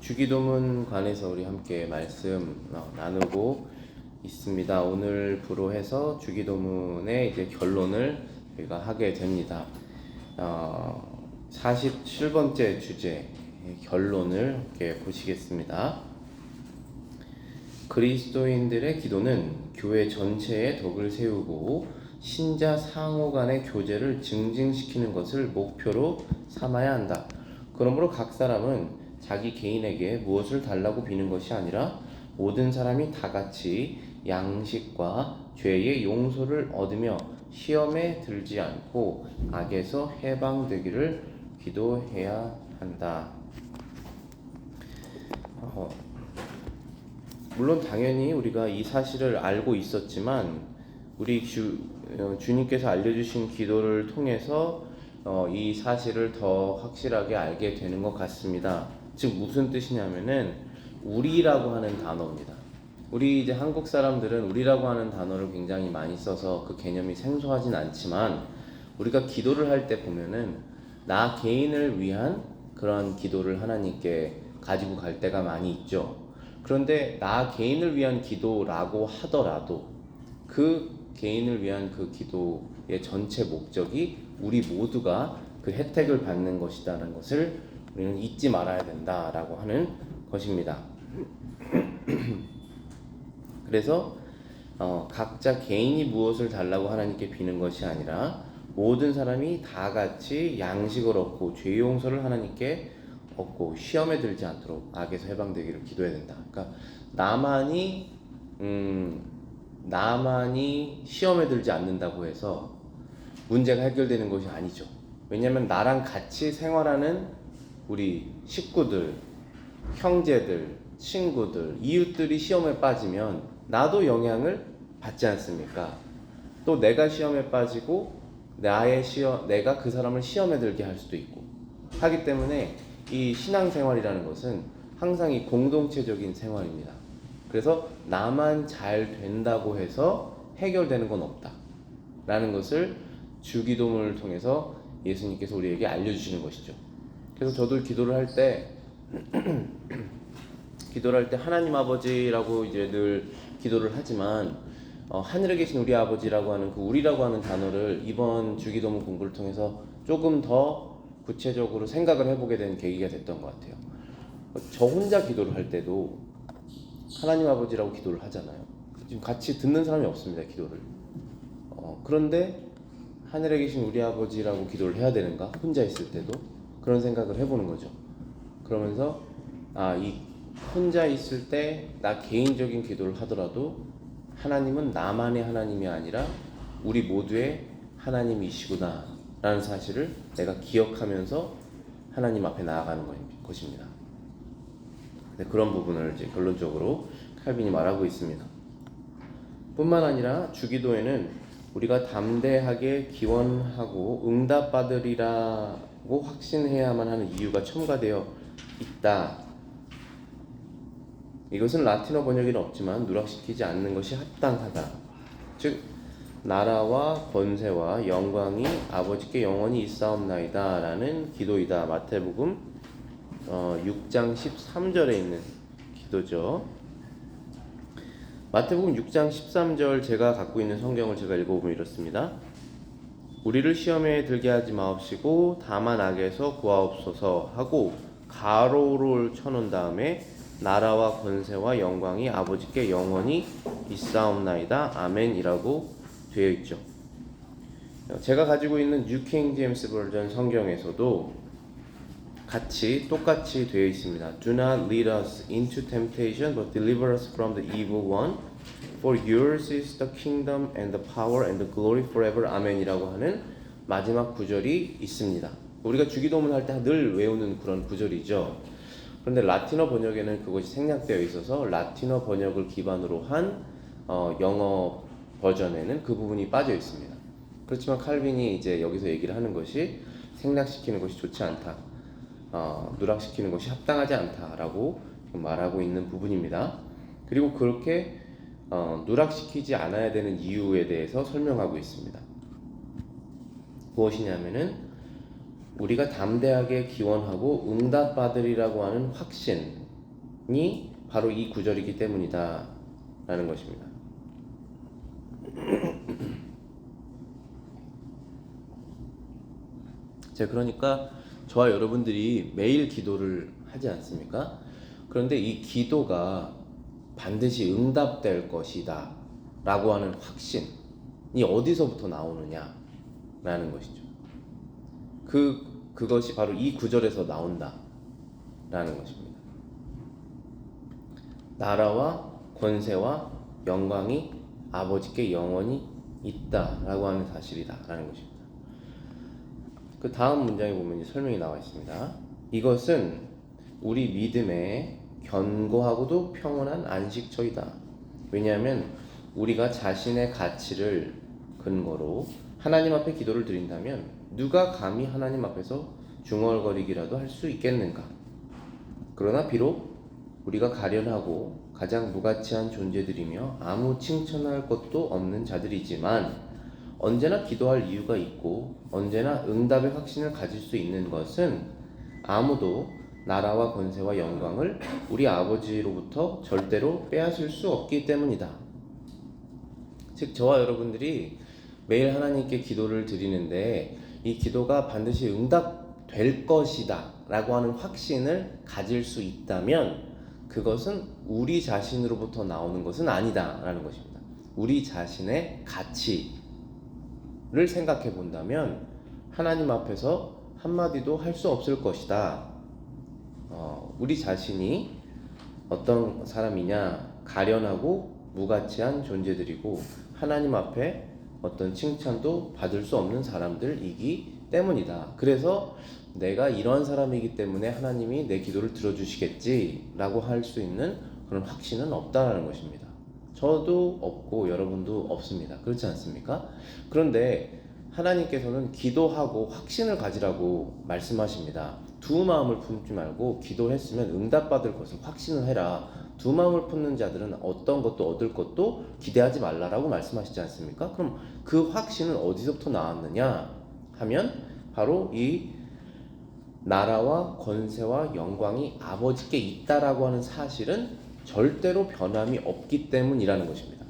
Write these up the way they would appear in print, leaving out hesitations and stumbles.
주기도문 관해서 우리 함께 말씀 나누고 있습니다. 오늘부로 해서 주기도문의 이제 결론을 우리가 하게 됩니다. 47번째 주제 결론을 함께 보시겠습니다. 그리스도인들의 기도는 교회 전체의 덕을 세우고 신자 상호 간의 교제를 증진시키는 것을 목표로 삼아야 한다. 그러므로 각 사람은 자기 개인에게 무엇을 달라고 비는 것이 아니라 모든 사람이 다 같이 양식과 죄의 용서를 얻으며 시험에 들지 않고 악에서 해방되기를 기도해야 한다. 물론 당연히 우리가 이 사실을 알고 있었지만 우리 주님께서 알려주신 기도를 통해서 이 사실을 더 확실하게 알게 되는 것 같습니다. 즉 무슨 뜻이냐면은 우리라고 하는 단어입니다. 우리 이제 한국 사람들은 우리라고 하는 단어를 굉장히 많이 써서 그 개념이 생소하진 않지만 우리가 기도를 할 때 보면은 나 개인을 위한 그런 기도를 하나님께 가지고 갈 때가 많이 있죠. 그런데 나 개인을 위한 기도라고 하더라도 그 개인을 위한 그 기도의 전체 목적이 우리 모두가 그 혜택을 받는 것이다라는 것을 우리는 잊지 말아야 된다라고 하는 것입니다. 그래서 각자 개인이 무엇을 달라고 하나님께 비는 것이 아니라 모든 사람이 다 같이 양식을 얻고 죄 용서를 하나님께 얻고 시험에 들지 않도록 악에서 해방되기를 기도해야 된다. 그러니까 나만이 시험에 들지 않는다고 해서 문제가 해결되는 것이 아니죠. 왜냐하면 나랑 같이 생활하는 우리 식구들, 형제들, 친구들, 이웃들이 시험에 빠지면 나도 영향을 받지 않습니까? 또 내가 시험에 빠지고 내가 그 사람을 시험에 들게 할 수도 있고 하기 때문에 이 신앙생활이라는 것은 항상 이 공동체적인 생활입니다. 그래서 나만 잘 된다고 해서 해결되는 건 없다 라는 것을 주기도문을 통해서 예수님께서 우리에게 알려주시는 것이죠. 그래서 저도 기도를 할 때 하나님 아버지라고 이제 늘 기도를 하지만 하늘에 계신 우리 아버지라고 하는 그 우리라고 하는 단어를 이번 주기도문 공부를 통해서 조금 더 구체적으로 생각을 해보게 된 계기가 됐던 것 같아요. 저 혼자 기도를 할 때도 하나님 아버지라고 기도를 하잖아요. 지금 같이 듣는 사람이 없습니다, 기도를. 그런데 하늘에 계신 우리 아버지라고 기도를 해야 되는가? 혼자 있을 때도 그런 생각을 해보는 거죠. 그러면서 이 혼자 있을 때 나 개인적인 기도를 하더라도 하나님은 나만의 하나님이 아니라 우리 모두의 하나님이시구나 라는 사실을 내가 기억하면서 하나님 앞에 나아가는 것입니다. 그런 부분을 이제 결론적으로 칼빈이 말하고 있습니다. 뿐만 아니라 주기도에는 우리가 담대하게 기원하고 응답받으리라고 확신해야만 하는 이유가 첨가되어 있다. 이것은 라틴어 번역에는 없지만 누락시키지 않는 것이 합당하다. 즉 나라와 권세와 영광이 아버지께 영원히 있사옵나이다 라는 기도이다. 마태복음 6장 13절에 있는 기도죠. 마태복음 6장 13절 제가 갖고 있는 성경을 제가 읽어보면 이렇습니다. 우리를 시험에 들게 하지 마옵시고 다만 악에서 구하옵소서 하고 가로를 쳐놓은 다음에 나라와 권세와 영광이 아버지께 영원히 있사옵나이다. 아멘이라고 되어 있죠. 제가 가지고 있는 뉴 킹 제임스 버전 성경에서도 똑같이 되어 있습니다. Do not lead us into temptation, but deliver us from the evil one. For yours is the kingdom and the power and the glory forever. 아멘이라고 하는 마지막 구절이 있습니다. 우리가 주기도문 할 때 늘 외우는 그런 구절이죠. 그런데 라틴어 번역에는 그것이 생략되어 있어서 라틴어 번역을 기반으로 한 영어 버전에는 그 부분이 빠져 있습니다. 그렇지만 칼빈이 이제 여기서 얘기를 하는 것이 생략시키는 것이 좋지 않다. 누락시키는 것이 합당하지 않다라고 말하고 있는 부분입니다. 그리고 그렇게 누락시키지 않아야 되는 이유에 대해서 설명하고 있습니다. 무엇이냐면은 우리가 담대하게 기원하고 응답받으리라고 하는 확신, 바로 이 구절이기 때문이다 라는 것입니다. 자, 그러니까 저와 여러분들이 매일 기도를 하지 않습니까? 그런데 이 기도가 반드시 응답될 것이다 라고 하는 확신이 어디서부터 나오느냐 라는 것이죠. 그것이 바로 이 구절에서 나온다 라는 것입니다. 나라와 권세와 영광이 아버지께 영원히 있다 라고 하는 사실이다 라는 것입니다. 그 다음 문장에 보면 설명이 나와 있습니다. 이것은 우리 믿음의 견고하고도 평온한 안식처이다. 왜냐하면 우리가 자신의 가치를 근거로 하나님 앞에 기도를 드린다면 누가 감히 하나님 앞에서 중얼거리기라도 할 수 있겠는가? 그러나 비록 우리가 가련하고 가장 무가치한 존재들이며 아무 칭찬할 것도 없는 자들이지만 언제나 기도할 이유가 있고 언제나 응답의 확신을 가질 수 있는 것은 아무도 나라와 권세와 영광을 우리 아버지로부터 절대로 빼앗을 수 없기 때문이다. 즉 저와 여러분들이 매일 하나님께 기도를 드리는데 이 기도가 반드시 응답될 것이다 라고 하는 확신을 가질 수 있다면 그것은 우리 자신으로부터 나오는 것은 아니다 라는 것입니다. 우리 자신의 가치를 생각해 본다면 하나님 앞에서 한마디도 할 수 없을 것이다. 우리 자신이 어떤 사람이냐, 가련하고 무가치한 존재들이고 하나님 앞에 어떤 칭찬도 받을 수 없는 사람들이기 때문이다. 그래서 내가 이런 사람이기 때문에 하나님이 내 기도를 들어주시겠지 라고 할 수 있는 그런 확신은 없다라는 것입니다. 저도 없고 여러분도 없습니다. 그렇지 않습니까? 그런데 하나님께서는 기도하고 확신을 가지라고 말씀하십니다. 두 마음을 품지 말고 기도했으면 응답받을 것을 확신을 해라. 두 마음을 품는 자들은 어떤 것도 얻을 것도 기대하지 말라라고 말씀하시지 않습니까? 그럼 그 확신은 어디서부터 나왔느냐 하면 바로 이 나라와 권세와 영광이 아버지께 있다라고 하는 사실은 절대로 변함이 없기 때문이라는 것입니다.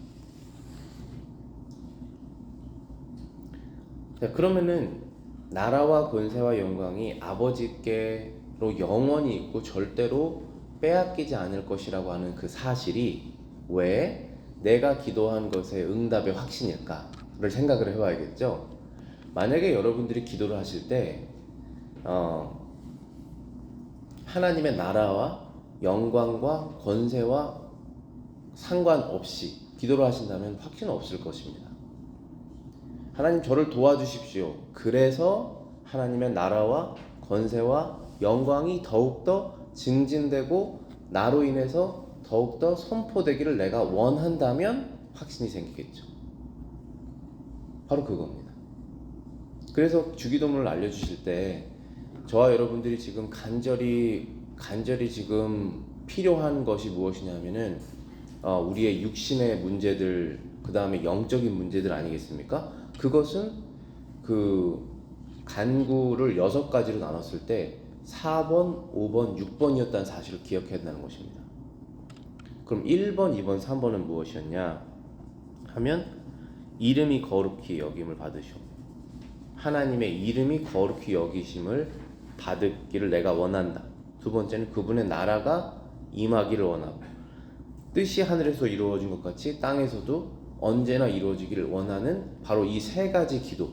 자, 그러면은 나라와 권세와 영광이 아버지께로 영원히 있고 절대로 빼앗기지 않을 것이라고 하는 그 사실이 왜 내가 기도한 것의 응답의 확신일까를 생각을 해봐야겠죠. 만약에 여러분들이 기도를 하실 때 하나님의 나라와 영광과 권세와 상관없이 기도를 하신다면 확신은 없을 것입니다. 하나님 저를 도와주십시오. 그래서 하나님의 나라와 권세와 영광이 더욱더 증진되고 나로 인해서 더욱더 선포되기를 내가 원한다면 확신이 생기겠죠. 바로 그겁니다. 그래서 주기도문을 알려주실 때 저와 여러분들이 지금 간절히 지금 필요한 것이 무엇이냐면은 우리의 육신의 문제들, 그 다음에 영적인 문제들 아니겠습니까? 그것은 그 간구를 6가지로 나눴을 때 4번, 5번, 6번이었다는 사실을 기억해야 된다는 것입니다. 그럼 1번, 2번, 3번은 무엇이었냐 하면 이름이 거룩히 여김을 받으시오. 하나님의 이름이 거룩히 여기심을 받기를 내가 원한다. 두 번째는 그분의 나라가 임하기를 원하고 뜻이 하늘에서 이루어진 것 같이 땅에서도 언제나 이루어지기를 원하는 바로 이 3가지 기도,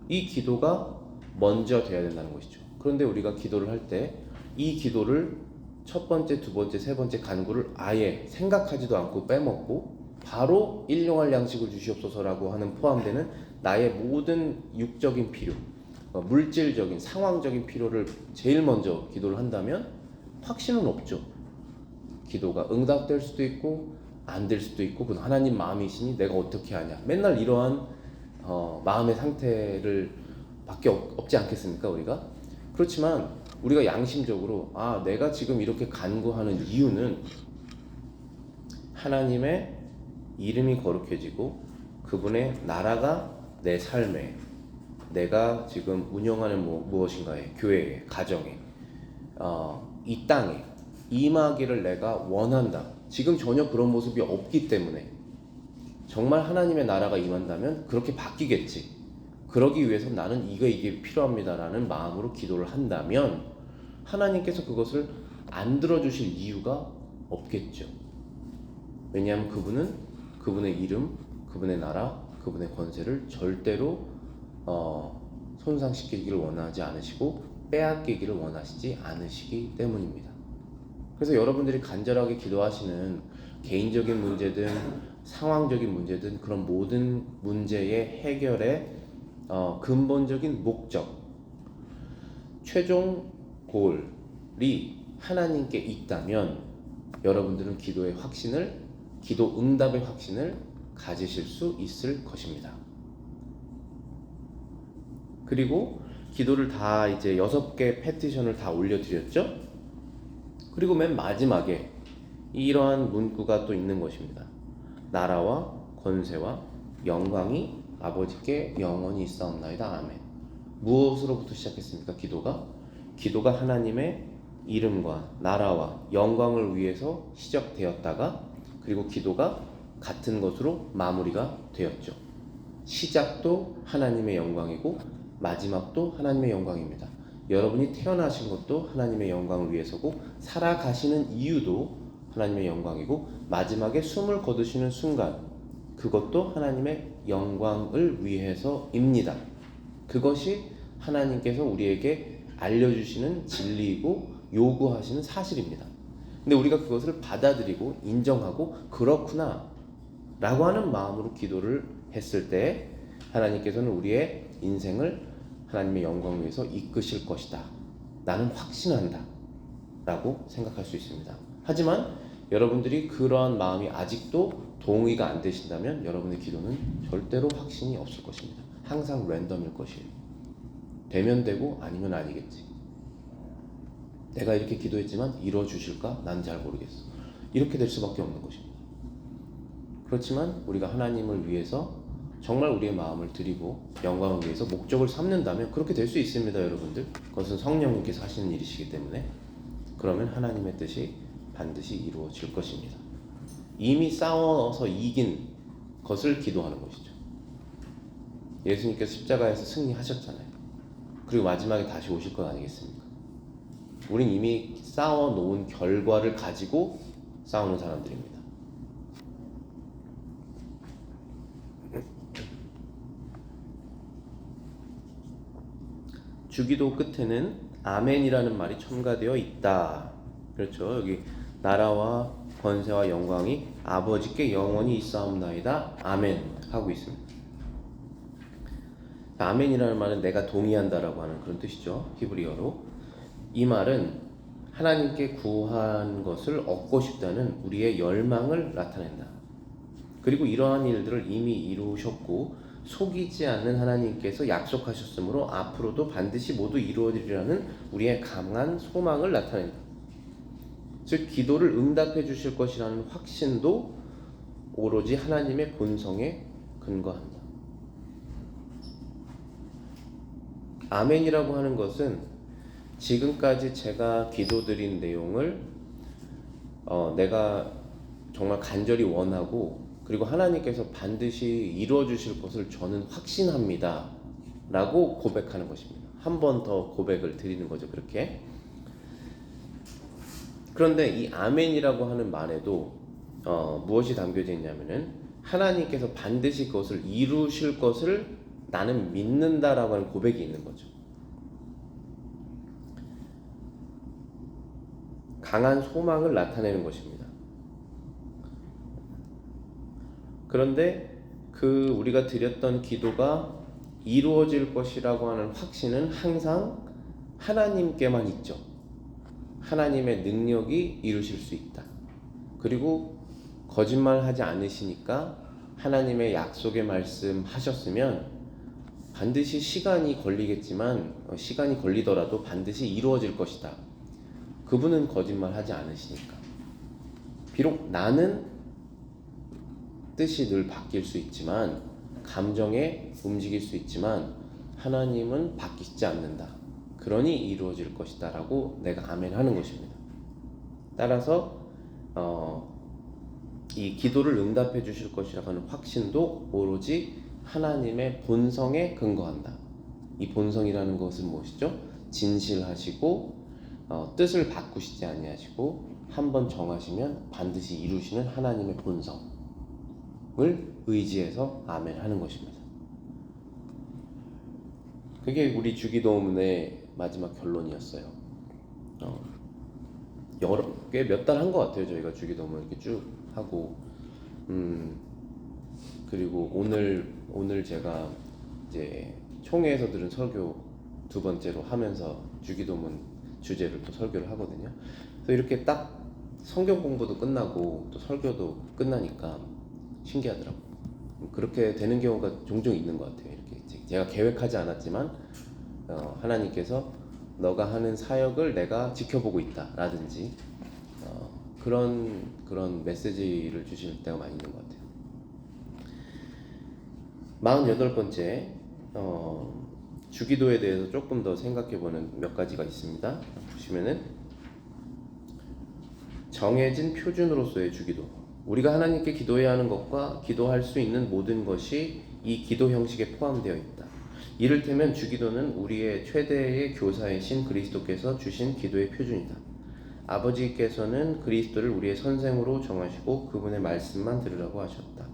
이 기도가 먼저 돼야 된다는 것이죠. 그런데 우리가 기도를 할 때 이 기도를 첫 번째, 두 번째, 세 번째 간구를 아예 생각하지도 않고 빼먹고 바로 일용할 양식을 주시옵소서라고 하는 포함되는 나의 모든 육적인 필요, 물질적인 상황적인 필요를 제일 먼저 기도를 한다면 확신은 없죠. 기도가 응답될 수도 있고 안 될 수도 있고 그건 하나님 마음이시니 내가 어떻게 하냐, 맨날 이러한 마음의 상태를 밖에 없지 않겠습니까 우리가? 그렇지만 우리가 양심적으로 내가 지금 이렇게 간구하는 이유는 하나님의 이름이 거룩해지고 그분의 나라가 내 삶에, 내가 지금 운영하는 무엇인가에, 교회에, 가정에, 이 땅에 임하기를 내가 원한다. 지금 전혀 그런 모습이 없기 때문에 정말 하나님의 나라가 임한다면 그렇게 바뀌겠지. 그러기 위해서 나는 이게 필요합니다라는 마음으로 기도를 한다면 하나님께서 그것을 안 들어주실 이유가 없겠죠. 왜냐하면 그분은 그분의 이름, 그분의 나라, 그분의 권세를 절대로 손상시키기를 원하지 않으시고 빼앗기기를 원하시지 않으시기 때문입니다. 그래서 여러분들이 간절하게 기도하시는 개인적인 문제든 상황적인 문제든 그런 모든 문제의 해결의 근본적인 목적, 최종 골이 하나님께 있다면 여러분들은 기도의 확신을, 기도 응답의 확신을 가지실 수 있을 것입니다. 그리고 기도를 다 이제 6개 패티션을 다 올려드렸죠? 그리고 맨 마지막에 이러한 문구가 또 있는 것입니다. 나라와 권세와 영광이 아버지께 영원히 있사옵나이다. 아멘. 무엇으로부터 시작했습니까? 기도가 하나님의 이름과 나라와 영광을 위해서 시작되었다가 그리고 기도가 같은 것으로 마무리가 되었죠. 시작도 하나님의 영광이고 마지막도 하나님의 영광입니다. 여러분이 태어나신 것도 하나님의 영광을 위해서고 살아가시는 이유도 하나님의 영광이고 마지막에 숨을 거두시는 순간 그것도 하나님의 영광을 위해서입니다. 그것이 하나님께서 우리에게 알려주시는 진리이고 요구하시는 사실입니다. 근데 우리가 그것을 받아들이고 인정하고 그렇구나 라고 하는 마음으로 기도를 했을 때 하나님께서는 우리의 인생을 하나님의 영광을 위해서 이끄실 것이다. 나는 확신한다 라고 생각할 수 있습니다. 하지만 여러분들이 그러한 마음이 아직도 동의가 안 되신다면 여러분의 기도는 절대로 확신이 없을 것입니다. 항상 랜덤일 것이에요. 되면 되고 아니면 아니겠지. 내가 이렇게 기도했지만 이루어주실까? 난 잘 모르겠어. 이렇게 될 수밖에 없는 것입니다. 그렇지만 우리가 하나님을 위해서 정말 우리의 마음을 드리고 영광을 위해서 목적을 삼는다면 그렇게 될 수 있습니다. 여러분들 그것은 성령님께서 하시는 일이시기 때문에 그러면 하나님의 뜻이 반드시 이루어질 것입니다. 이미 싸워서 이긴 것을 기도하는 것이죠. 예수님께서 십자가에서 승리하셨잖아요. 그리고 마지막에 다시 오실 것 아니겠습니까? 우린 이미 싸워놓은 결과를 가지고 싸우는 사람들입니다. 주기도 끝에는 아멘이라는 말이 첨가되어 있다. 그렇죠. 여기 나라와 권세와 영광이 아버지께 영원히 있사옵나이다. 아멘 하고 있습니다. 아멘이라는 말은 내가 동의한다라고 하는 그런 뜻이죠. 히브리어로. 이 말은 하나님께 구한 것을 얻고 싶다는 우리의 열망을 나타낸다. 그리고 이러한 일들을 이미 이루셨고 속이지 않는 하나님께서 약속하셨으므로 앞으로도 반드시 모두 이루어지리라는 우리의 강한 소망을 나타낸다. 즉 기도를 응답해 주실 것이라는 확신도 오로지 하나님의 본성에 근거한다. 아멘이라고 하는 것은 지금까지 제가 기도드린 내용을 내가 정말 간절히 원하고 그리고 하나님께서 반드시 이루어 주실 것을 저는 확신합니다 라고 고백하는 것입니다. 한 번 더 고백을 드리는 거죠. 그렇게. 그런데 이 아멘이라고 하는 말에도 무엇이 담겨져 있냐면은 하나님께서 반드시 그것을 이루실 것을 나는 믿는다라고 하는 고백이 있는 거죠. 강한 소망을 나타내는 것입니다. 그런데 그 우리가 드렸던 기도가 이루어질 것이라고 하는 확신은 항상 하나님께만 있죠. 하나님의 능력이 이루실 수 있다. 그리고 거짓말하지 않으시니까 하나님의 약속의 말씀 하셨으면 반드시 시간이 걸리겠지만 시간이 걸리더라도 반드시 이루어질 것이다. 그분은 거짓말하지 않으시니까. 비록 나는 뜻이 늘 바뀔 수 있지만 감정에 움직일 수 있지만 하나님은 바뀌지 않는다. 그러니 이루어질 것이다 라고 내가 아멘 하는 것입니다. 따라서 이 기도를 응답해 주실 것이라고 하는 확신도 오로지 하나님의 본성에 근거한다. 이 본성이라는 것은 무엇이죠? 진실하시고 뜻을 바꾸시지 아니하시고 한번 정하시면 반드시 이루시는 하나님의 본성을 의지해서 아멘 하는 것입니다. 그게 우리 주기도문의 마지막 결론이었어요. 꽤 몇 달 한 것 같아요. 저희가 주기도문 이렇게 쭉 하고 그리고 오늘 제가 이제 총회에서 들은 설교 두 번째로 하면서 주기도문 주제를 또 설교를 하거든요. 그래서 이렇게 딱 성경 공부도 끝나고 또 설교도 끝나니까 신기하더라고요. 그렇게 되는 경우가 종종 있는 것 같아요. 이렇게 제가 계획하지 않았지만 하나님께서 너가 하는 사역을 내가 지켜보고 있다라든지 그런 메시지를 주실 때가 많이 있는 것 같아요. 48번째 주기도에 대해서 조금 더 생각해보는 몇 가지가 있습니다. 보시면은 정해진 표준으로서의 주기도. 우리가 하나님께 기도해야 하는 것과 기도할 수 있는 모든 것이 이 기도 형식에 포함되어 있다. 이를테면 주기도는 우리의 최대의 교사이신 그리스도께서 주신 기도의 표준이다. 아버지께서는 그리스도를 우리의 선생으로 정하시고 그분의 말씀만 들으라고 하셨다.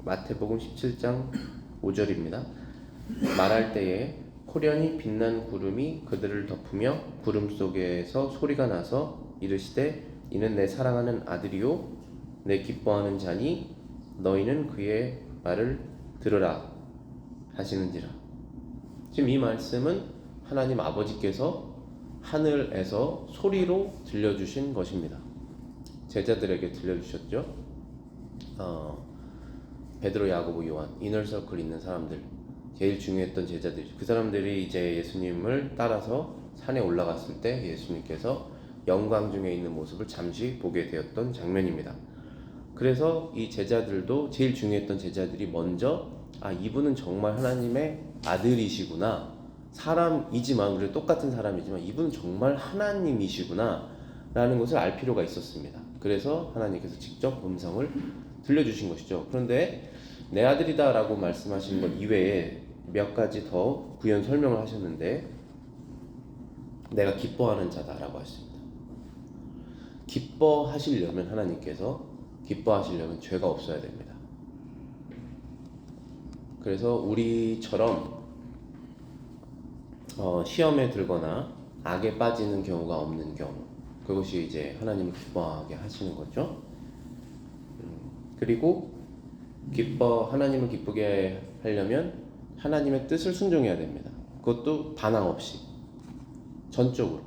마태복음 17장 5절입니다. 말할 때에 호련히 빛난 구름이 그들을 덮으며 구름 속에서 소리가 나서 이르시되 이는 내 사랑하는 아들이요 내 기뻐하는 자니 너희는 그의 말을 들으라 하시는지라. 지금 이 말씀은 하나님 아버지께서 하늘에서 소리로 들려주신 것입니다. 제자들에게 들려주셨죠. 베드로, 야고보, 요한, 이너서클 있는 사람들, 제일 중요했던 제자들, 그 사람들이 이제 예수님을 따라서 산에 올라갔을 때 예수님께서 영광 중에 있는 모습을 잠시 보게 되었던 장면입니다. 그래서 이 제자들도 제일 중요했던 제자들이 먼저 이분은 정말 하나님의 아들이시구나, 사람이지만 우리 똑같은 사람이지만 이분은 정말 하나님이시구나 라는 것을 알 필요가 있었습니다. 그래서 하나님께서 직접 음성을 들려주신 것이죠. 그런데 내 아들이다 라고 말씀하시는 것 이외에 몇 가지 더 부연 설명을 하셨는데 내가 기뻐하는 자다 라고 하십니다. 기뻐하시려면 하나님께서 기뻐하시려면 죄가 없어야 됩니다. 그래서 우리처럼 시험에 들거나 악에 빠지는 경우가 없는 경우, 그것이 이제 하나님을 기뻐하게 하시는 거죠. 그리고 하나님을 기쁘게 하려면 하나님의 뜻을 순종해야 됩니다. 그것도 반항 없이 전적으로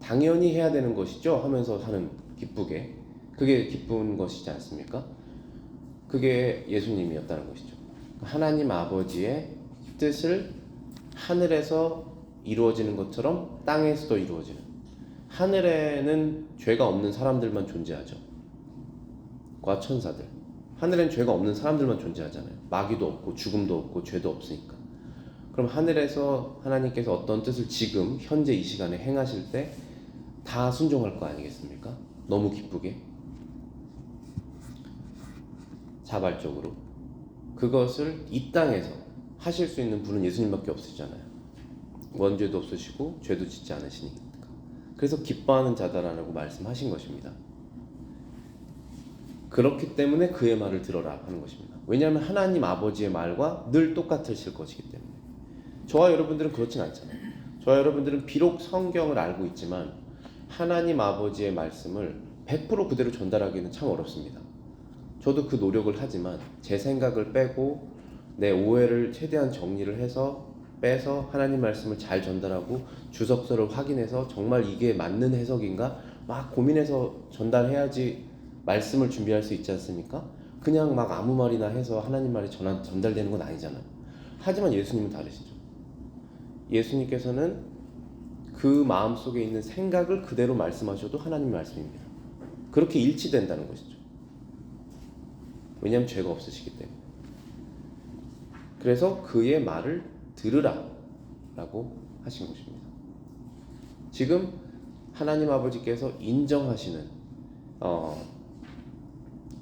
당연히 해야 되는 것이죠 하면서 하는 기쁘게, 그게 기쁜 것이지 않습니까? 그게 예수님이었다는 것이죠. 하나님 아버지의 뜻을 하늘에서 이루어지는 것처럼 땅에서도 이루어지는, 하늘에는 죄가 없는 사람들만 존재하죠. 과 천사들, 하늘엔 죄가 없는 사람들만 존재하잖아요. 마귀도 없고 죽음도 없고 죄도 없으니까. 그럼 하늘에서 하나님께서 어떤 뜻을 지금 현재 이 시간에 행하실 때 다 순종할 거 아니겠습니까? 너무 기쁘게 자발적으로. 그것을 이 땅에서 하실 수 있는 분은 예수님밖에 없으시잖아요. 원죄도 없으시고 죄도 짓지 않으시니까. 그래서 기뻐하는 자다라고 말씀하신 것입니다. 그렇기 때문에 그의 말을 들어라 하는 것입니다. 왜냐하면 하나님 아버지의 말과 늘 똑같으실 것이기 때문에. 저와 여러분들은 그렇진 않잖아요. 저와 여러분들은 비록 성경을 알고 있지만 하나님 아버지의 말씀을 100% 그대로 전달하기는 참 어렵습니다. 저도 그 노력을 하지만 제 생각을 빼고 내 오해를 최대한 정리를 해서 빼서 하나님 말씀을 잘 전달하고 주석서를 확인해서 정말 이게 맞는 해석인가 막 고민해서 전달해야지 말씀을 준비할 수 있지 않습니까? 그냥 막 아무 말이나 해서 하나님 말이 전달되는 건 아니잖아요. 하지만 예수님은 다르시죠. 예수님께서는 그 마음속에 있는 생각을 그대로 말씀하셔도 하나님 말씀입니다. 그렇게 일치된다는 것이죠. 왜냐하면 죄가 없으시기 때문에. 그래서 그의 말을 들으라 라고 하신 것입니다. 지금 하나님 아버지께서 인정하시는 어,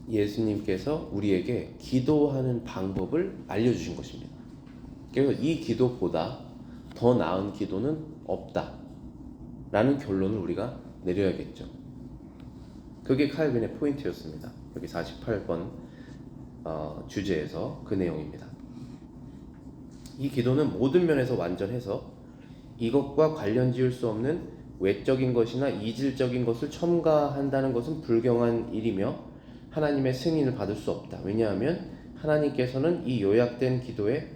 예수님께서 우리에게 기도하는 방법을 알려주신 것입니다. 그래서 이 기도보다 더 나은 기도는 없다 라는 결론을 우리가 내려야겠죠. 그게 칼빈의 포인트였습니다. 여기 48번 주제에서 그 내용입니다. 이 기도는 모든 면에서 완전해서 이것과 관련 지을 수 없는 외적인 것이나 이질적인 것을 첨가한다는 것은 불경한 일이며 하나님의 승인을 받을 수 없다. 왜냐하면 하나님께서는 이 요약된 기도에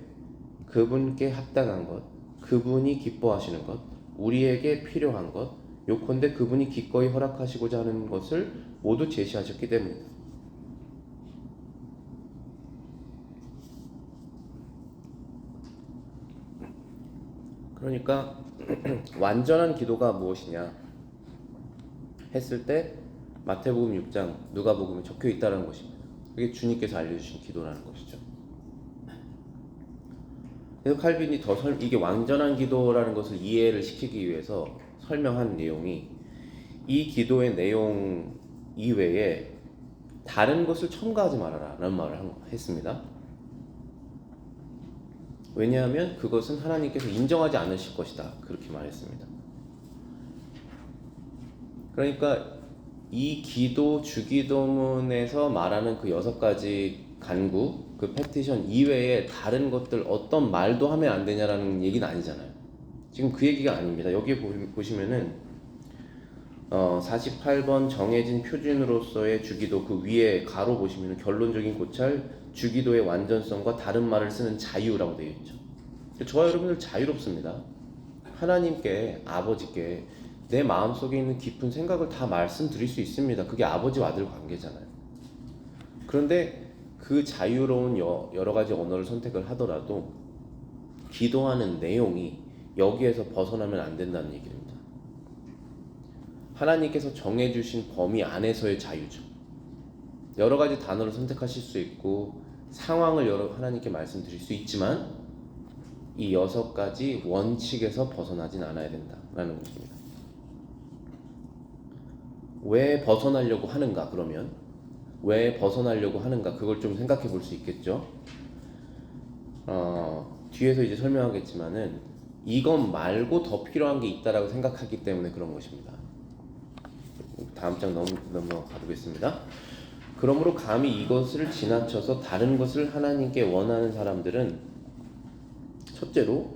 그분께 합당한 것, 그분이 기뻐하시는 것, 우리에게 필요한 것, 요컨대 그분이 기꺼이 허락하시고자 하는 것을 모두 제시하셨기 때문이다. 그러니까 완전한 기도가 무엇이냐 했을 때 마태복음 6장, 누가복음에 적혀 있다는 것입니다. 그게 주님께서 알려주신 기도라는 것이죠. 그래서 칼빈이 이게 완전한 기도라는 것을 이해를 시키기 위해서 설명한 내용이 이 기도의 내용 이외에 다른 것을 첨가하지 말아라 라는 말을 했습니다. 왜냐하면 그것은 하나님께서 인정하지 않으실 것이다 그렇게 말했습니다. 그러니까 이 기도 주기도문에서 말하는 그 6가지 간구, 그 페티션 이외에 다른 것들 어떤 말도 하면 안 되냐라는 얘기는 아니잖아요. 지금 그 얘기가 아닙니다. 여기 보시면은 48번 정해진 표준으로서의 주기도 그 위에 가로 보시면 결론적인 고찰 주기도의 완전성과 다른 말을 쓰는 자유라고 되어 있죠. 저와 여러분들 자유롭습니다. 하나님께, 아버지께 내 마음속에 있는 깊은 생각을 다 말씀드릴 수 있습니다. 그게 아버지와 아들 관계잖아요. 그런데 그 자유로운 여러 가지 언어를 선택을 하더라도 기도하는 내용이 여기에서 벗어나면 안 된다는 얘기입니다. 하나님께서 정해주신 범위 안에서의 자유죠. 여러 가지 단어를 선택하실 수 있고 상황을 하나님께 말씀드릴 수 있지만 이 6가지 원칙에서 벗어나진 않아야 된다라는 것입니다. 왜 벗어나려고 하는가? 그러면 왜 벗어나려고 하는가? 그걸 좀 생각해 볼 수 있겠죠. 뒤에서 이제 설명하겠지만은 이것 말고 더 필요한 게 있다라고 생각하기 때문에 그런 것입니다. 다음 장 넘어가 보겠습니다. 그러므로 감히 이것을 지나쳐서 다른 것을 하나님께 원하는 사람들은 첫째로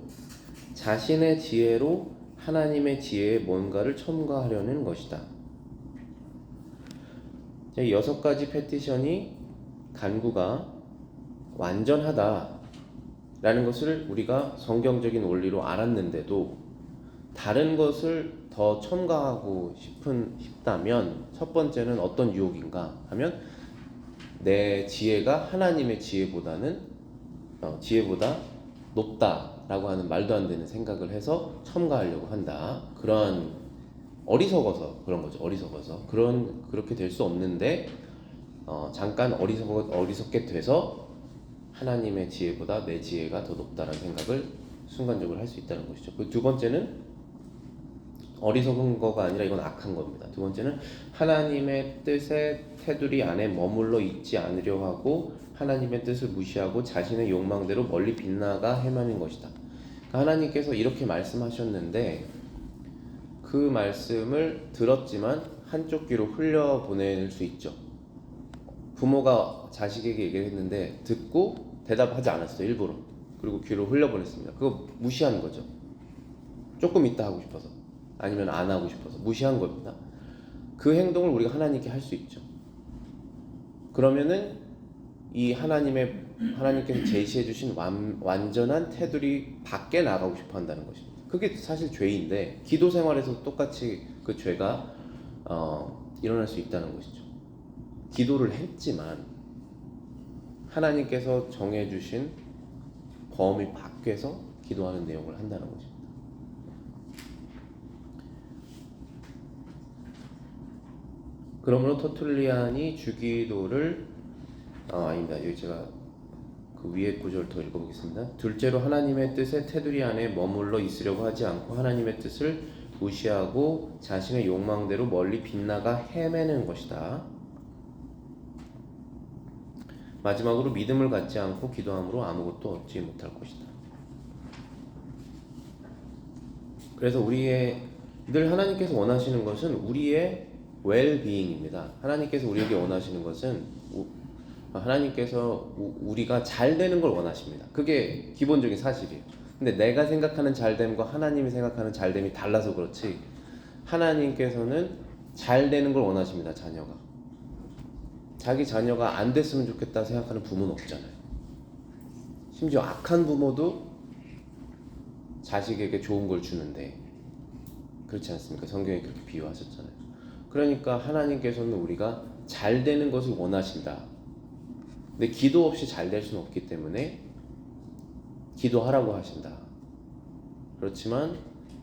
자신의 지혜로 하나님의 지혜에 뭔가를 첨가하려는 것이다. 6가지 페티션이 간구가 완전하다라는 것을 우리가 성경적인 원리로 알았는데도 다른 것을 더 첨가하고 싶다면 첫 번째는 어떤 유혹인가 하면 내 지혜가 하나님의 지혜보다 높다라고 하는 말도 안 되는 생각을 해서 첨가하려고 한다. 그러한 어리석어서 그런 거죠. 어리석어서 그렇게 될 수 없는데 잠깐 어리석게 돼서 하나님의 지혜보다 내 지혜가 더 높다라는 생각을 순간적으로 할 수 있다는 것이죠. 그 두 번째는 어리석은 거가 아니라 이건 악한 겁니다. 두 번째는 하나님의 뜻의 테두리 안에 머물러 있지 않으려 하고 하나님의 뜻을 무시하고 자신의 욕망대로 멀리 빗나가 헤매는 것이다. 그러니까 하나님께서 이렇게 말씀하셨는데 그 말씀을 들었지만 한쪽 귀로 흘려보낼 수 있죠. 부모가 자식에게 얘기를 했는데 듣고 대답하지 않았어요. 일부러. 그리고 귀로 흘려보냈습니다. 그거 무시하는 거죠. 조금 있다 하고 싶어서 아니면 안 하고 싶어서 무시한 겁니다. 그 행동을 우리가 하나님께 할 수 있죠. 그러면은 이 하나님께서 제시해 주신 완전한 테두리 밖에 나가고 싶어 한다는 것입니다. 그게 사실 죄인데 기도 생활에서 똑같이 그 죄가 일어날 수 있다는 것이죠. 기도를 했지만 하나님께서 정해주신 범위 밖에서 기도하는 내용을 한다는 것입니다. 그러므로 터툴리안이 주기도를 아닙니다. 여기 제가 그 위에 구절을 더 읽어보겠습니다. 둘째로 하나님의 뜻의 테두리 안에 머물러 있으려고 하지 않고 하나님의 뜻을 무시하고 자신의 욕망대로 멀리 빗나가 헤매는 것이다. 마지막으로 믿음을 갖지 않고 기도함으로 아무것도 얻지 못할 것이다. 그래서 늘 하나님께서 원하시는 것은 우리의 웰비잉입니다. 하나님께서 우리에게 원하시는 것은 하나님께서 우리가 잘 되는 걸 원하십니다. 그게 기본적인 사실이에요. 근데 내가 생각하는 잘됨과 하나님이 생각하는 잘됨이 달라서 그렇지, 하나님께서는 잘 되는 걸 원하십니다. 자녀가 자기 자녀가 안 됐으면 좋겠다 생각하는 부모는 없잖아요. 심지어 악한 부모도 자식에게 좋은 걸 주는데, 그렇지 않습니까? 성경에 그렇게 비유하셨잖아요. 그러니까 하나님께서는 우리가 잘 되는 것을 원하신다. 근데 기도 없이 잘 될 수는 없기 때문에 기도하라고 하신다. 그렇지만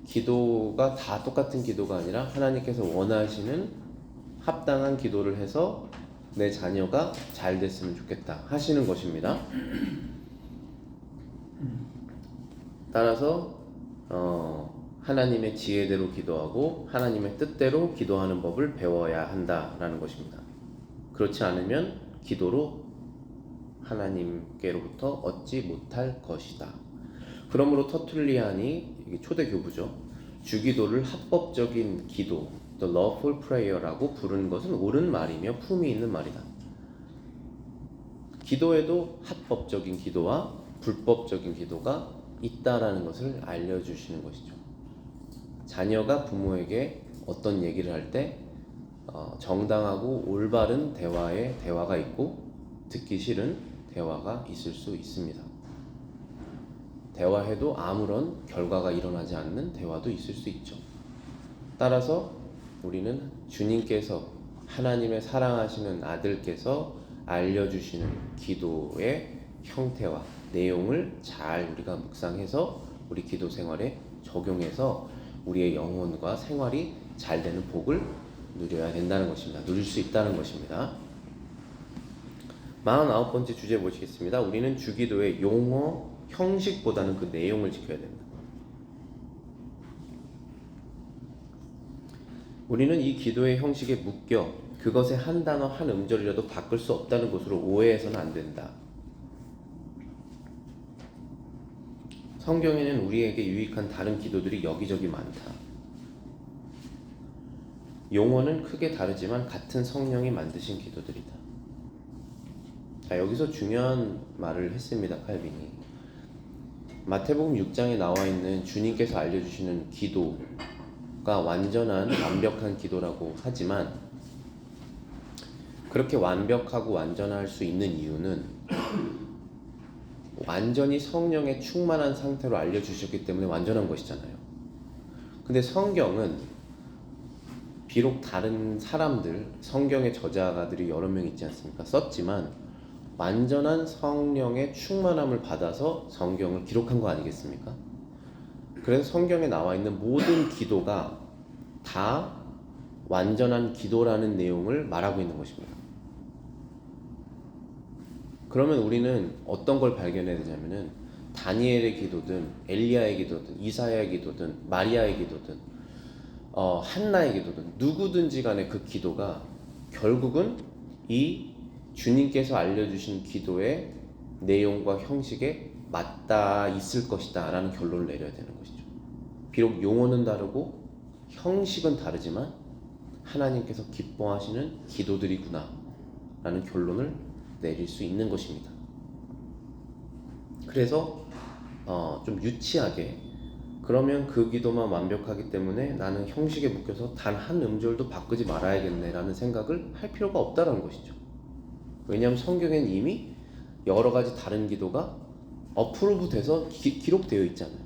기도가 다 똑같은 기도가 아니라 하나님께서 원하시는 합당한 기도를 해서 내 자녀가 잘 됐으면 좋겠다 하시는 것입니다. 따라서 하나님의 지혜대로 기도하고 하나님의 뜻대로 기도하는 법을 배워야 한다라는 것입니다. 그렇지 않으면 기도로 하나님께로부터 얻지 못할 것이다. 그러므로 터툴리안이, 이게 초대 교부죠, 주기도를 합법적인 기도, the lawful prayer라고 부르는 것은 옳은 말이며 품위 있는 말이다. 기도에도 합법적인 기도와 불법적인 기도가 있다라는 것을 알려주시는 것이죠. 자녀가 부모에게 어떤 얘기를 할 때 정당하고 올바른 대화가 있고 듣기 싫은 대화가 있을 수 있습니다. 대화해도 아무런 결과가 일어나지 않는 대화도 있을 수 있죠. 따라서 우리는 주님께서, 하나님의 사랑하시는 아들께서 알려주시는 기도의 형태와 내용을 잘 우리가 묵상해서 우리 기도 생활에 적용해서 우리의 영혼과 생활이 잘 되는 복을 누려야 된다는 것입니다. 누릴 수 있다는 것입니다. 49번째 주제 보시겠습니다. 우리는 주기도의 용어, 형식보다는 그 내용을 지켜야 된다. 우리는 이 기도의 형식에 묶여 그것의 한 단어 한 음절이라도 바꿀 수 없다는 것으로 오해해서는 안 된다. 성경에는 우리에게 유익한 다른 기도들이 여기저기 많다. 용어는 크게 다르지만 같은 성령이 만드신 기도들이다. 자, 여기서 중요한 말을 했습니다. 칼빈이 마태복음 6장에 나와 있는 주님께서 알려주시는 기도가 완벽한 기도라고 하지만, 그렇게 완벽하고 완전할 수 있는 이유는 완전히 성령에 충만한 상태로 알려주셨기 때문에 완전한 것이잖아요. 근데 성경은 비록 다른 사람들, 성경의 저자가들이 여러 명 있지 않습니까? 썼지만 완전한 성령의 충만함을 받아서 성경을 기록한 거 아니겠습니까? 그래서 성경에 나와 있는 모든 기도가 다 완전한 기도라는 내용을 말하고 있는 것입니다. 그러면 우리는 어떤 걸 발견해야 되냐면은, 다니엘의 기도든 엘리야의 기도든 이사야의 기도든 마리아의 기도든 한나의 기도든 누구든지 간에 그 기도가 결국은 이 주님께서 알려주신 기도의 내용과 형식에 맞닿아 있을 것이다 라는 결론을 내려야 되는 것이죠. 비록 용어는 다르고 형식은 다르지만 하나님께서 기뻐하시는 기도들이구나 라는 결론을 내릴 수 있는 것입니다. 그래서 좀 유치하게, 그러면 그 기도만 완벽하기 때문에 나는 형식에 묶여서 단 한 음절도 바꾸지 말아야겠네 라는 생각을 할 필요가 없다는 것이죠. 왜냐하면 성경엔 이미 여러 가지 다른 기도가 어프로브 돼서 기록되어 있잖아요.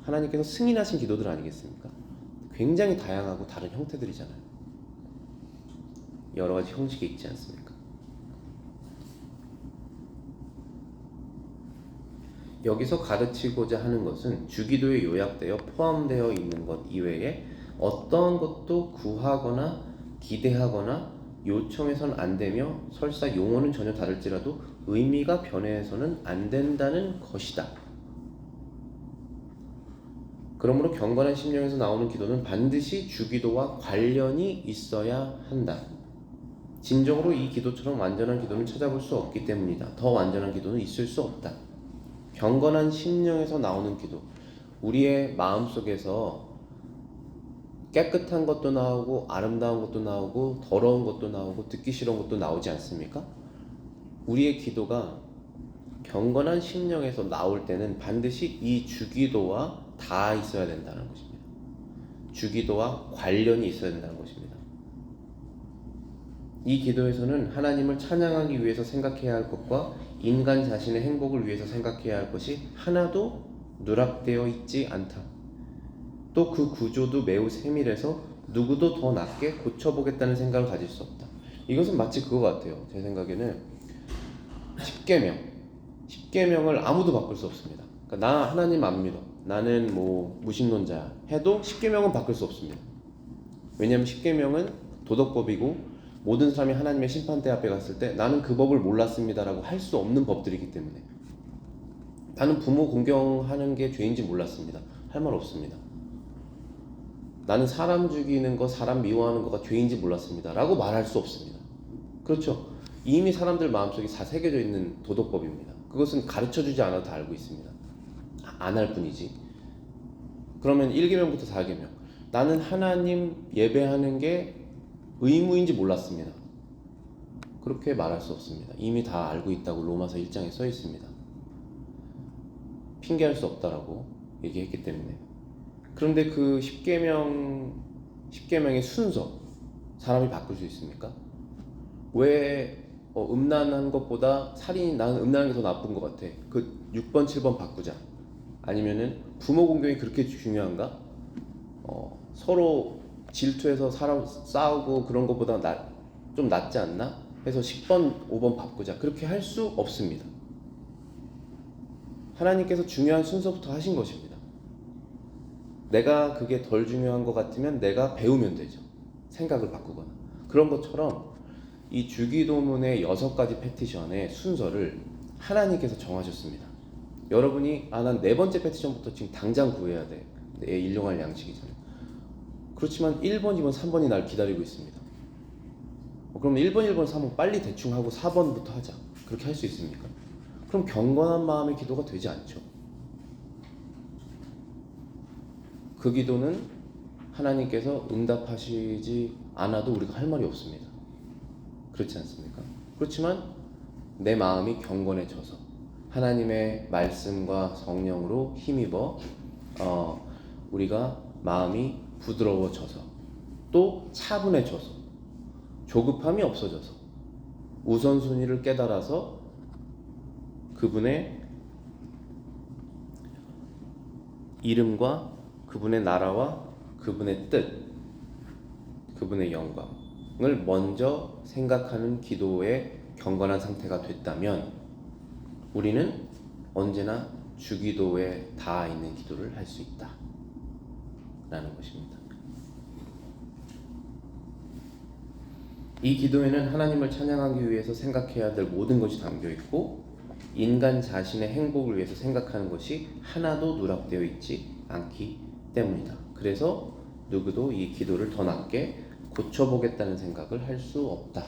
하나님께서 승인하신 기도들 아니겠습니까? 굉장히 다양하고 다른 형태들이잖아요. 여러 가지 형식이 있지 않습니까? 여기서 가르치고자 하는 것은 주기도에 요약되어 포함되어 있는 것 이외에 어떤 것도 구하거나 기대하거나 요청해서는 안 되며, 설사 용어는 전혀 다를지라도 의미가 변해서는 안 된다는 것이다. 그러므로 경건한 심령에서 나오는 기도는 반드시 주기도와 관련이 있어야 한다. 진정으로 이 기도처럼 완전한 기도는 찾아볼 수 없기 때문이다. 더 완전한 기도는 있을 수 없다. 경건한 심령에서 나오는 기도, 우리의 마음속에서 깨끗한 것도 나오고 아름다운 것도 나오고 더러운 것도 나오고 듣기 싫은 것도 나오지 않습니까? 우리의 기도가 경건한 심령에서 나올 때는 반드시 이 주기도와 다 있어야 된다는 것입니다. 주기도와 관련이 있어야 된다는 것입니다. 이 기도에서는 하나님을 찬양하기 위해서 생각해야 할 것과 인간 자신의 행복을 위해서 생각해야 할 것이 하나도 누락되어 있지 않다. 또 그 구조도 매우 세밀해서 누구도 더 낫게 고쳐보겠다는 생각을 가질 수 없다. 이것은 마치 그거 같아요. 제 생각에는 10계명을 아무도 바꿀 수 없습니다. 그러니까 나 하나님 안 믿어, 나는 뭐 무신론자야 해도 10계명은 바꿀 수 없습니다. 왜냐하면 10계명은 도덕법이고 모든 사람이 하나님의 심판대 앞에 갔을 때 나는 그 법을 몰랐습니다라고 할 수 없는 법들이기 때문에, 나는 부모 공경하는 게 죄인지 몰랐습니다, 할 말 없습니다. 나는 사람 죽이는 거, 사람 미워하는 거가 죄인지 몰랐습니다 라고 말할 수 없습니다. 그렇죠? 이미 사람들 마음속에 다 새겨져 있는 도덕법입니다. 그것은 가르쳐주지 않아도 다 알고 있습니다. 안 할 뿐이지. 그러면 1계명부터 4계명, 나는 하나님 예배하는 게 의무인지 몰랐습니다, 그렇게 말할 수 없습니다. 이미 다 알고 있다고 로마서 1장에 써 있습니다. 핑계할 수 없다라고 얘기했기 때문에. 그런데 그 10계명의 순서, 사람이 바꿀 수 있습니까? 왜 음란한 것보다 나는 음란한 게 더 나쁜 것 같아, 그 6번 7번 바꾸자. 아니면은 부모 공경이 그렇게 중요한가? 서로 질투해서 사람 싸우고 그런 것보다 좀 낫지 않나? 해서 10번 5번 바꾸자, 그렇게 할 수 없습니다. 하나님께서 중요한 순서부터 하신 것입니다. 내가 그게 덜 중요한 것 같으면 내가 배우면 되죠, 생각을 바꾸거나. 그런 것처럼 이 주기도문의 6가지 패티션의 순서를 하나님께서 정하셨습니다. 여러분이 난 4번째 패티션부터 지금 당장 구해야 돼, 내 일용할 양식이잖아요. 그렇지만 1번, 2번, 3번이 날 기다리고 있습니다. 그럼 1번, 1번, 3번 빨리 대충 하고 4번부터 하자, 그렇게 할 수 있습니까? 그럼 경건한 마음의 기도가 되지 않죠. 그 기도는 하나님께서 응답하시지 않아도 우리가 할 말이 없습니다. 그렇지 않습니까? 그렇지만 내 마음이 경건해져서 하나님의 말씀과 성령으로 힘입어 우리가 마음이 부드러워져서, 또 차분해져서, 조급함이 없어져서, 우선순위를 깨달아서 그분의 이름과 그분의 나라와 그분의 뜻, 그분의 영광을 먼저 생각하는 기도의 경건한 상태가 됐다면 우리는 언제나 주기도에 닿아 있는 기도를 할 수 있다 라는 것입니다. 이 기도에는 하나님을 찬양하기 위해서 생각해야 될 모든 것이 담겨 있고, 인간 자신의 행복을 위해서 생각하는 것이 하나도 누락되어 있지 않기 때문이다. 그래서 누구도 이 기도를 더 낫게 고쳐보겠다는 생각을 할 수 없다.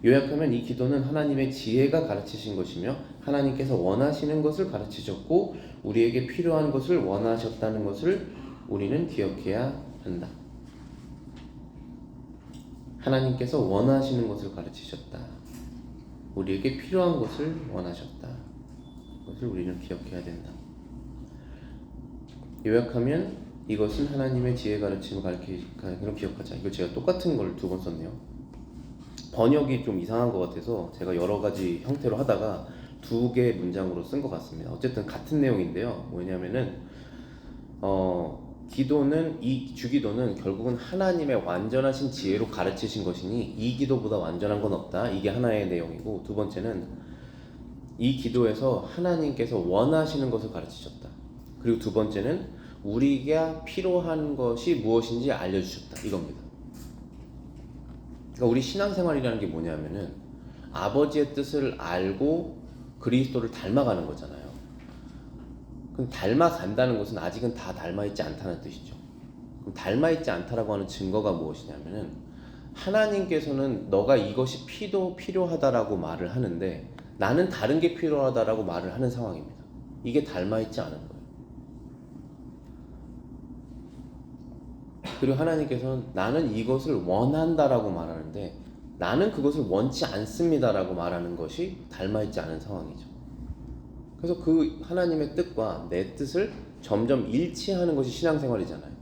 요약하면 이 기도는 하나님의 지혜가 가르치신 것이며 하나님께서 원하시는 것을 가르치셨고 우리에게 필요한 것을 원하셨다는 것을 우리는 기억해야 한다. 하나님께서 원하시는 것을 가르치셨다. 우리에게 필요한 것을 원하셨다. 그것을 우리는 기억해야 된다. 요약하면 이것은 하나님의 지혜 가르침을 가르치는 기억하자. 이거 제가 똑같은 걸 2번 썼네요. 번역이 좀 이상한 것 같아서 제가 여러 가지 형태로 하다가 2개 문장으로 쓴 것 같습니다. 어쨌든 같은 내용인데요. 뭐냐면은 기도는, 이 주기도는 결국은 하나님의 완전하신 지혜로 가르치신 것이니 이 기도보다 완전한 건 없다. 이게 하나의 내용이고, 2번째는 이 기도에서 하나님께서 원하시는 것을 가르치셨다. 그리고 2번째는 우리가 필요한 것이 무엇인지 알려주셨다, 이겁니다. 그러니까 우리 신앙생활이라는 게 뭐냐면은 아버지의 뜻을 알고 그리스도를 닮아가는 거잖아요. 그럼 닮아간다는 것은 아직은 다 닮아있지 않다는 뜻이죠. 그럼 닮아있지 않다라고 하는 증거가 무엇이냐면은 하나님께서는 너가 이것이 필요하다라고 말을 하는데 나는 다른 게 필요하다라고 말을 하는 상황입니다. 이게 닮아있지 않은 거예요. 그리고 하나님께서는 나는 이것을 원한다라고 말하는데 나는 그것을 원치 않습니다라고 말하는 것이 닮아있지 않은 상황이죠. 그래서 그 하나님의 뜻과 내 뜻을 점점 일치하는 것이 신앙생활이잖아요.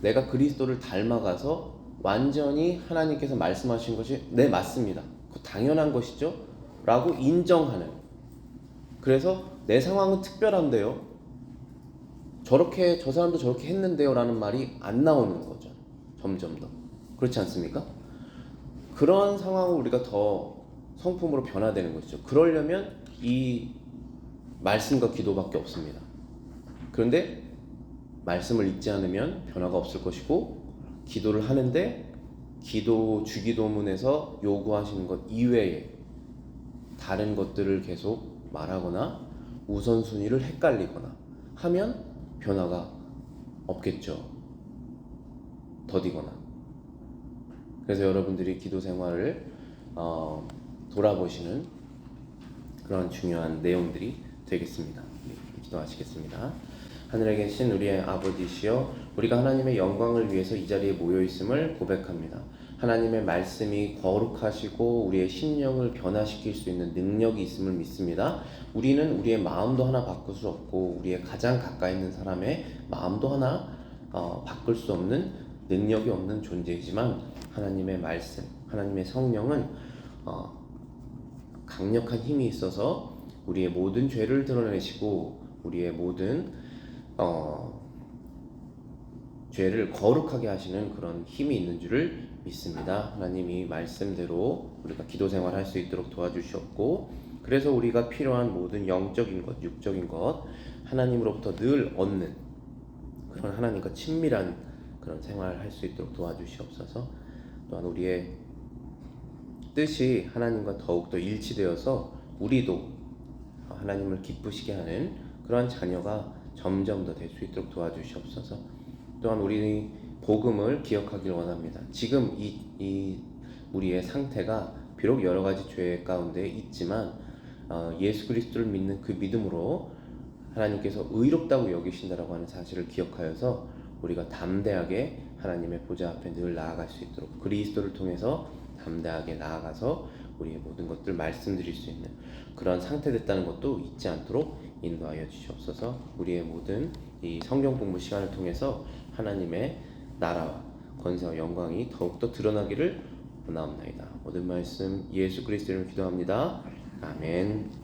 내가 그리스도를 닮아가서 완전히 하나님께서 말씀하신 것이 네 맞습니다. 그 당연한 것이죠. 라고 인정하는. 그래서 내 상황은 특별한데요. 저렇게 저 사람도 저렇게 했는데요 라는 말이 안 나오는 거죠. 점점 더. 그렇지 않습니까? 그런 상황을 우리가 더 성품으로 변화되는 것이죠. 그러려면 이 말씀과 기도밖에 없습니다. 그런데 말씀을 읽지 않으면 변화가 없을 것이고 기도를 하는데 주기도문에서 요구하시는 것 이외에 다른 것들을 계속 말하거나 우선순위를 헷갈리거나 하면 변화가 없겠죠. 더디거나. 그래서 여러분들이 기도 생활을 돌아보시는 그런 중요한 내용들이 되겠습니다. 기도하시겠습니다. 하늘에 계신 우리의 아버지시여, 우리가 하나님의 영광을 위해서 이 자리에 모여 있음을 고백합니다. 하나님의 말씀이 거룩하시고 우리의 심령을 변화시킬 수 있는 능력이 있음을 믿습니다. 우리는 우리의 마음도 하나 바꿀 수 없고 우리의 가장 가까이 있는 사람의 마음도 하나 바꿀 수 없는 능력이 없는 존재이지만 하나님의 말씀, 하나님의 성령은 강력한 힘이 있어서 우리의 모든 죄를 드러내시고 우리의 모든 죄를 거룩하게 하시는 그런 힘이 있는 줄을 믿습니다. 하나님이 말씀대로 우리가 기도 생활할 수 있도록 도와주셨고, 그래서 우리가 필요한 모든 영적인 것, 육적인 것 하나님으로부터 늘 얻는 그런 하나님과 친밀한 그런 생활을 할 수 있도록 도와주시옵소서. 또한 우리의 뜻이 하나님과 더욱더 일치되어서 우리도 하나님을 기쁘시게 하는 그러한 자녀가 점점 더 될 수 있도록 도와주시옵소서. 또한 우리 복음을 기억하길 원합니다. 지금 우리의 상태가 비록 여러 가지 죄 가운데 있지만 예수 그리스도를 믿는 그 믿음으로 하나님께서 의롭다고 여기신다라고 하는 사실을 기억하여서 우리가 담대하게 하나님의 보좌 앞에 늘 나아갈 수 있도록 그리스도를 통해서 담대하게 나아가서 우리의 모든 것들 말씀드릴 수 있는 그런 상태 됐다는 것도 잊지 않도록 인도하여 주시옵소서. 우리의 모든 이 성경 공부 시간을 통해서 하나님의 나라와 권세와 영광이 더욱더 드러나기를 원하옵나이다. 모든 말씀 예수 그리스도를 기도합니다. 아멘.